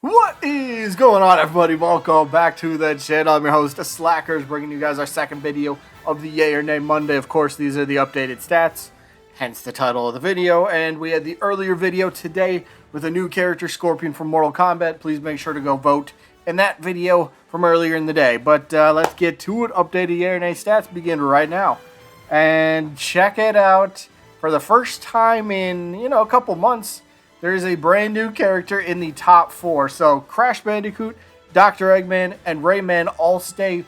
What is going on, everybody? Welcome back to the channel. I'm your host, Slackerz, bringing you guys our second video of the Yay or Nay Monday. Of course, these are the updated stats, hence the title of the video. And we had the earlier video today with a new character, Scorpion from Mortal Kombat. Please make sure to go vote in that video from earlier in the day. But let's get to it. Updated Yay or Nay stats begin right now. And check it out. For the first time in, a couple months, there is a brand new character in the top 4. So Crash Bandicoot, Dr. Eggman, and Rayman all stay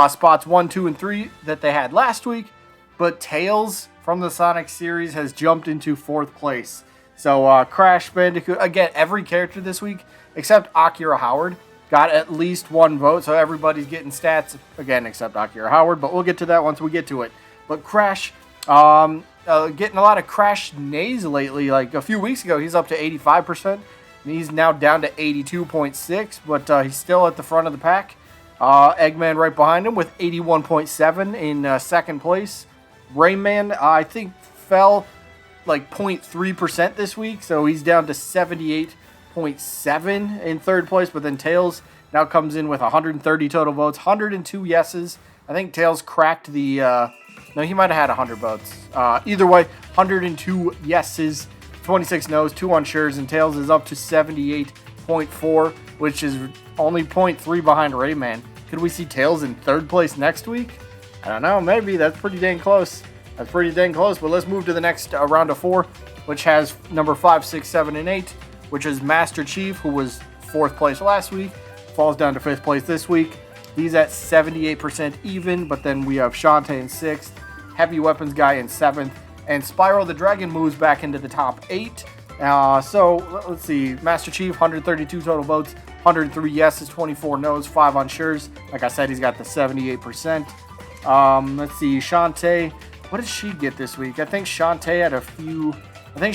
spots 1, 2, and 3 that they had last week. But Tails from the Sonic series has jumped into 4th place. So Crash Bandicoot, again, every character this week except Akira Howard got at least 1 vote. So everybody's getting stats, again, except Akira Howard. But we'll get to that once we get to it. But Crash, getting a lot of Crash nays lately. Like a few weeks ago, he's up to 85%. And he's now down to 82.6, but he's still at the front of the pack. Eggman right behind him with 81.7 in second place. Rayman, I think, fell like 0.3% this week, so he's down to 78.7 in third place. But then Tails now comes in with 130 total votes, 102 yeses. I think Tails cracked the... No, he might have had 100 votes. Either way, 102 yeses, 26 no's, 2 unsure's, and Tails is up to 78.4, which is only 0.3 behind Rayman. Could we see Tails in 3rd place next week? I don't know, maybe. That's pretty dang close. But let's move to the next round of 4, which has number 5, 6, 7, and 8, which is Master Chief, who was 4th place last week, falls down to 5th place this week. He's at 78% even, but then we have Shantae in 6th, Heavy Weapons Guy in 7th, and Spyro the Dragon moves back into the top 8. So let's see, Master Chief, 132 total votes, 103 yeses, 24 no's, 5 unsure's. Like I said, he's got the 78%. Let's see, Shantae, what did she get this week? I think Shantae had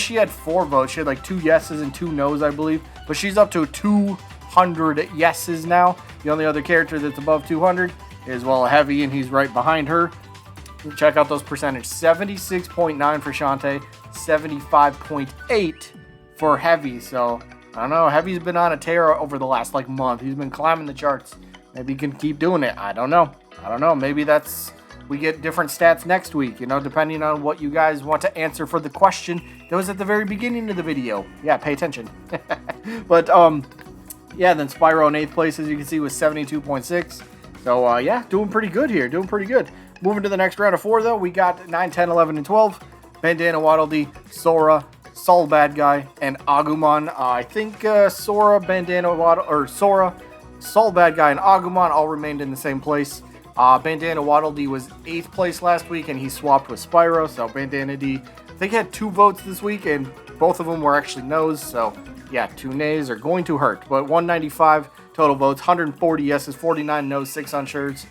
she had 4 votes. She had like 2 yeses and 2 no's, I believe, but she's up to 200 yeses now. The only other character that's above 200 is, well, Heavy, and he's right behind her. Check out those percentages. 76.9 for Shantae, 75.8 for Heavy. So, I don't know. Heavy's been on a tear over the last, month. He's been climbing the charts. Maybe he can keep doing it. I don't know. Maybe we get different stats next week, depending on what you guys want to answer for the question that was at the very beginning of the video. Yeah, pay attention. But, yeah, then Spyro in 8th place, as you can see, was 72.6. So, yeah, doing pretty good here. Moving to the next round of 4, though, we got 9, 10, 11, and 12. Bandana Waddle Dee, Sora, Sol Bad Guy, and Agumon. I think Sol Bad Guy, and Agumon all remained in the same place. Bandana Waddle Dee was 8th place last week, and he swapped with Spyro. So, Bandana D, I think, had 2 votes this week, and both of them were actually no's. So, yeah, 2 nays are going to hurt. But 195 total votes, 140 yeses, 49 no's, 6 unsure's.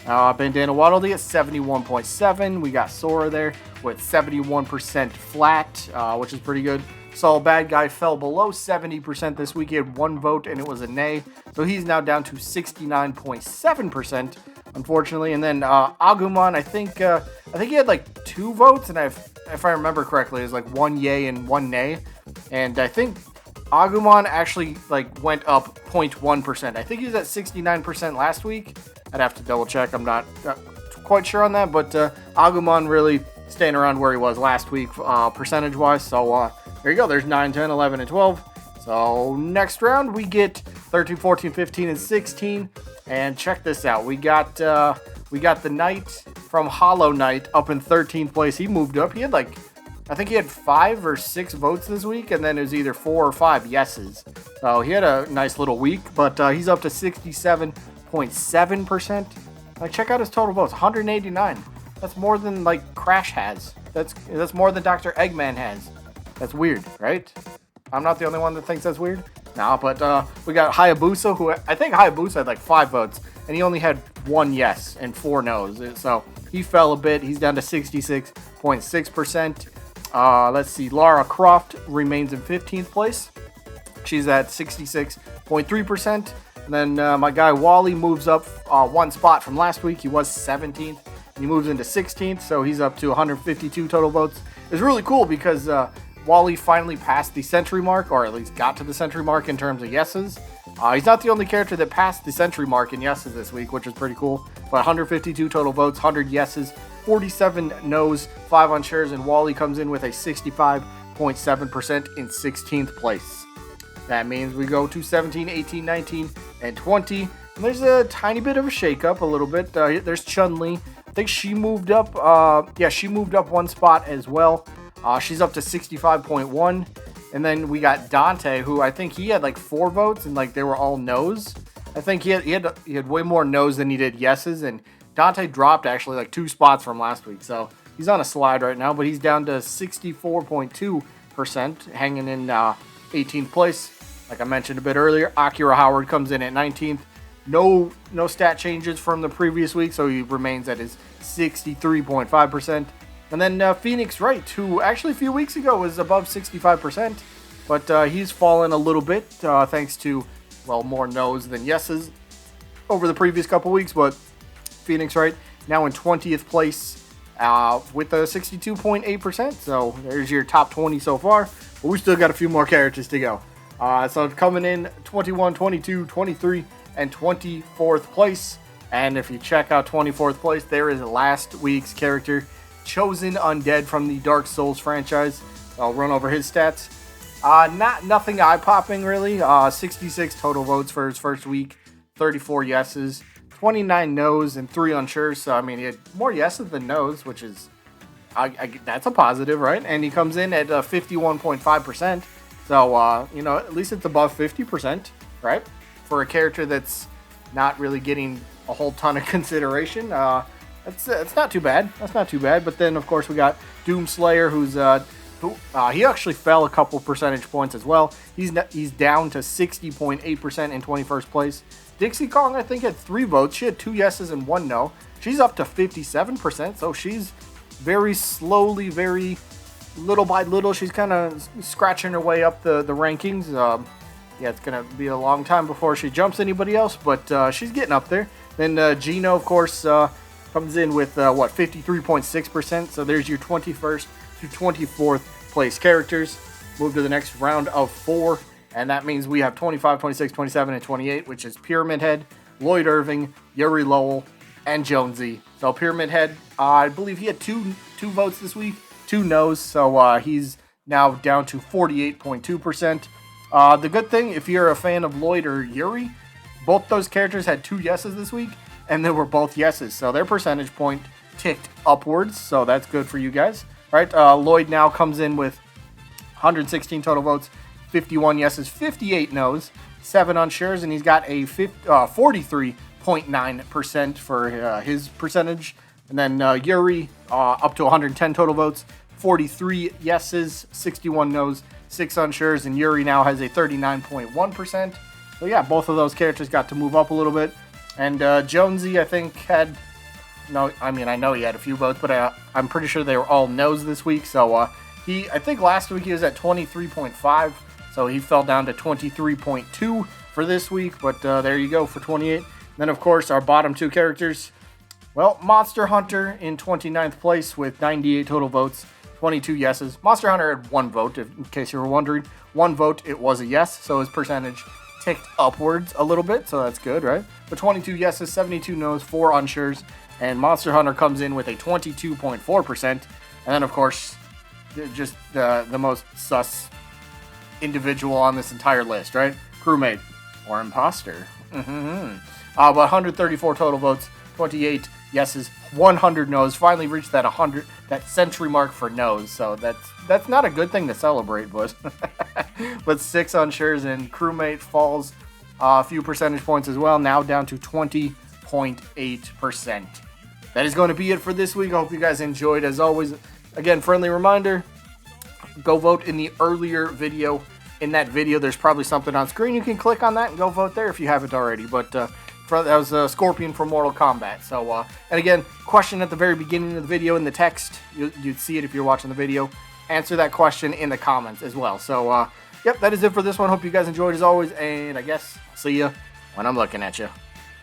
Bandana Waddle Dee at 71.7. We got Sora there with 71% flat, which is pretty good. Sol Bad Guy fell below 70% this week. He had 1 vote, and it was a nay. So he's now down to 69.7%, unfortunately. And then Agumon, I think he had 2 votes, and if I remember correctly, it was 1 yay and 1 nay. And I think Agumon actually went up 0.1%. I think he was at 69% last week. I'd have to double check. I'm not quite sure on that, but Agumon really staying around where he was last week percentage wise. So there you go. There's 9, 10, 11, and 12. So next round we get 13, 14, 15, and 16. And check this out. We got the Knight from Hollow Knight up in 13th place. He moved up. He had I think he had 5 or 6 votes this week, and then it was either 4 or 5 yeses. So he had a nice little week, but he's up to 67.7%. Check out his total votes, 189. That's more than Crash has. That's more than Dr. Eggman has. That's weird, right? I'm not the only one that thinks that's weird. No, but we got Hayabusa, who I think Hayabusa had 5 votes, and he only had 1 yes and 4 no's. So he fell a bit. He's down to 66.6%. Let's see, Lara Croft remains in 15th place. She's at 66.3%. And then my guy Wally moves up 1 spot from last week. He was 17th, and he moves into 16th, so he's up to 152 total votes. It's really cool because Wally finally passed the century mark, or at least got to the century mark in terms of yeses. He's not the only character that passed the century mark in yeses this week, which is pretty cool. But 152 total votes, 100 yeses, 47 no's, 5 unsure's, and Wally comes in with a 65.7% in 16th place. That means we go to 17, 18, 19, and 20. And there's a tiny bit of a shakeup, a little bit. There's Chun-Li. I think she moved up. She moved up one spot as well. She's up to 65.1. And then we got Dante, who I think he had like 4 votes, and like they were all no's. I think he had way more no's than he did yeses, and Dante dropped actually like 2 spots from last week. So he's on a slide right now, but he's down to 64.2%, hanging in 18th place. Like I mentioned a bit earlier, Akira Howard comes in at 19th. No stat changes from the previous week, so he remains at his 63.5%. And then Phoenix Wright, who actually a few weeks ago was above 65%, but he's fallen a little bit thanks to, well, more no's than yeses over the previous couple weeks. But Phoenix Wright now in 20th place with a 62.8%. So there's your top 20 so far, but we still got a few more characters to go. So coming in 21, 22, 23, and 24th place. And if you check out 24th place, there is last week's character, Chosen Undead from the Dark Souls franchise. I'll run over his stats. Nothing eye-popping, really. 66 total votes for his first week, 34 yeses, 29 no's, and 3 unsures. So, I mean, he had more yeses than no's, which is, that's a positive, right? And he comes in at 51.5%. So, at least it's above 50%, right? For a character that's not really getting a whole ton of consideration. It's not too bad. That's not too bad. But then, of course, we got Doomslayer, he actually fell a couple percentage points as well. He's down to 60.8% in 21st place. Dixie Kong, I think, had 3 votes. She had 2 yeses and 1 no. She's up to 57%. So she's very slowly, very little by little, she's kind of scratching her way up the rankings. It's going to be a long time before she jumps anybody else, but she's getting up there. Then Gino, of course, comes in with, 53.6%. So there's your 21st to 24th place characters. Move to the next round of 4, and that means we have 25, 26, 27, and 28, which is Pyramid Head, Lloyd Irving, Yuri Lowell, and Jonesy. So Pyramid Head, I believe he had two votes this week, 2 no's, so he's now down to 48.2%. The good thing, if you're a fan of Lloyd or Yuri, both those characters had 2 yeses this week, and they were both yeses, so their percentage point ticked upwards, so that's good for you guys. Right, Lloyd now comes in with 116 total votes, 51 yeses, 58 no's, 7 unsures, and he's got a 43.9% for his percentage. And then Yuri, up to 110 total votes, 43 yeses, 61 no's, 6 unsures, and Yuri now has a 39.1%. So yeah, both of those characters got to move up a little bit. And Jonesy, I think, had... No, I mean, I know he had a few votes, but I'm pretty sure they were all no's this week. So I think last week he was at 23.5, so he fell down to 23.2 for this week. But there you go for 28. Then, of course, our bottom 2 characters. Well, Monster Hunter in 29th place with 98 total votes, 22 yeses. Monster Hunter had 1 vote, in case you were wondering. 1 vote, it was a yes, so his percentage ticked upwards a little bit, so that's good, right? But 22 yeses, 72 no's, 4 unsures. And Monster Hunter comes in with a 22.4%. And then, of course, just the most sus individual on this entire list, right? Crewmate or imposter. But 134 total votes, 28 yeses, 100 no's. Finally reached that century mark for no's. So that's not a good thing to celebrate, but but 6 unsures, and Crewmate falls a few percentage points as well, now down to 20.8%. That is going to be it for this week. I hope you guys enjoyed. As always, again, friendly reminder, go vote in the earlier video. In that video, there's probably something on screen. You can click on that and go vote there if you haven't already. But that was Scorpion from Mortal Kombat. So, and again, question at the very beginning of the video in the text. You'd see it if you're watching the video. Answer that question in the comments as well. So, yep, that is it for this one. Hope you guys enjoyed as always. And I guess see you when I'm looking at you.